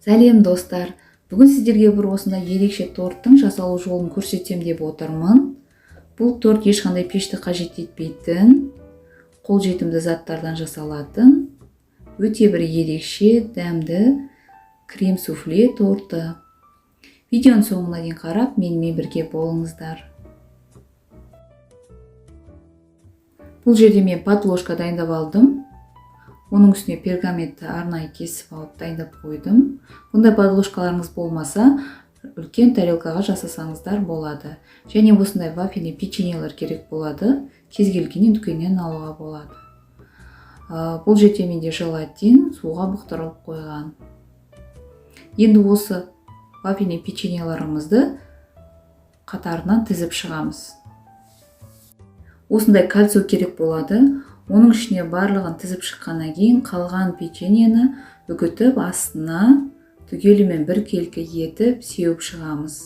Сәлем достар. Бүгін сіздерге бір осындай ерекше торттың жасалу жолын көрсетем деп отырмын. Бұл торт ешқандай пешті қажет етпейтін, қолжетімді заттардан жасалатын, өте бір ерекше, дәмді крем суфле торты. Видеоның соңына дейін қарап, менімен бірге болыңыздар. Бұл жерде мен подложка дайындап алдым. Оның үстіне пергаментті арнайы кесіп алып дайындап қойдым. Бұндай подложкаларыңыз болмаса, үлкен тарелкаға жасасаңыздар болады. Және осындай вафельный печеньелер керек болады. Кез келгеннен дүкеннен алуға болады. Бұл жерде менде желатин суға бұқтырылып қойған. Енді осы вафельный печеньелерімізді қатарынан тізіп шығамыз. Осындай кольцо керек болады. Оның ішіне барлығын тізіп шыққаннан кейін қалған печеньені үгітіп астына түгелімен біркелкі етіп сеуіп шығамыз.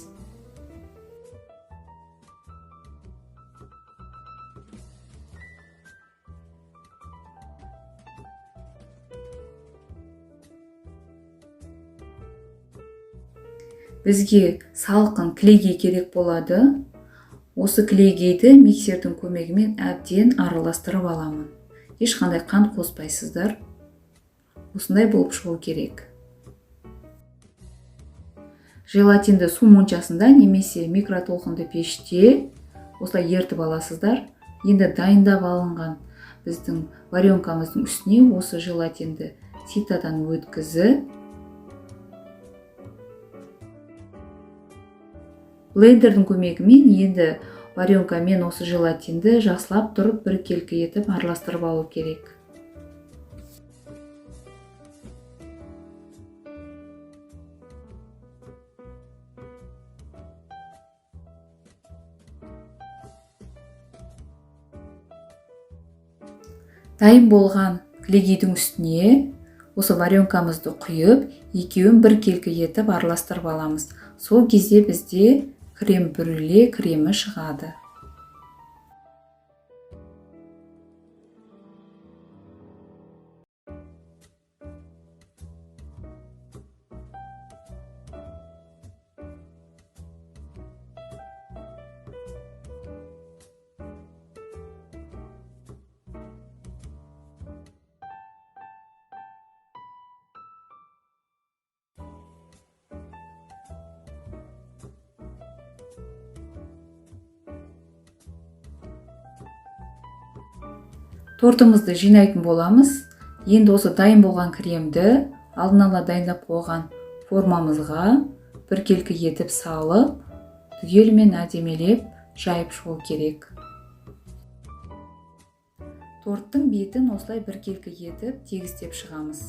Бізге салқын клейгей керек болады. Осы клейгейді миксердің көмегімен әбден араластырып аламын. Ешқандай қант қоспайсыздар. Осындай болып шығу керек. Желатинді су моншасында немесе микротолқынды пеште осылай ертіп аласыздар. Енді дайындап алынған біздің варенкамыздың үстіне осы желатинді ситадан өткізіп, блендердің көмегімен енді варенкамен осы желатинді жақсылап тұрып біркелкі етіп араластырып алу керек. Дайын болған клейгейдің үстіне осы варенкамызды құйып, екеуін біркелкі етіп араластырып аламыз. Сол кезде бізде крем-брюле кремі шығады. Тортымызды жинайтын боламыз. Енді осы дайын болған кремді алдын ала дайындап қойған формамызға біркелкі етіп салып, түгелімен әдемелеп жайып шығу керек. Торттың бетін осылай біркелкі етіп тегістеп шығамыз.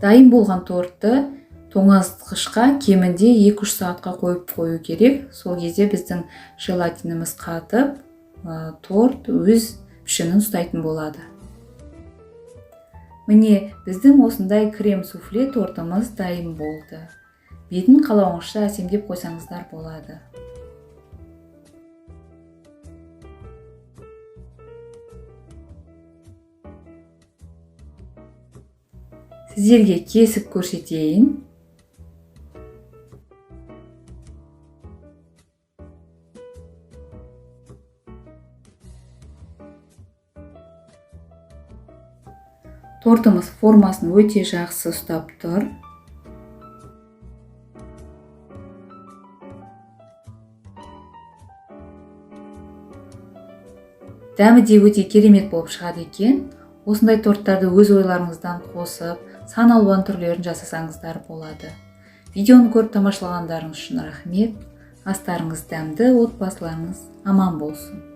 Дайын болған тортты тоңазытқышқа кемінде 2-3 сағатқа қойып қою керек. Сол кезде біздің желатиніміз қатып, торт өз пішінін ұстайтын болады. Міне, біздің осындай крем суфле тортымыз дайын болды. Бетін қалауыңызша әсемдеп қойсаңыздар болады. Сіздерге кесіп көрсетейін. Тортымыз формасын өте жақсы ұстап тұр. Дәмі де өте керемет болып шығады екен. Осындай торттарды өз ойларыңыздан қосып, сан алуан түрлерін жасасаңыздар болады. Видеоны көріп тамашалағандарыңыз үшін рахмет. Астарыңыз дәмді, отбасыларыңыз аман болсын.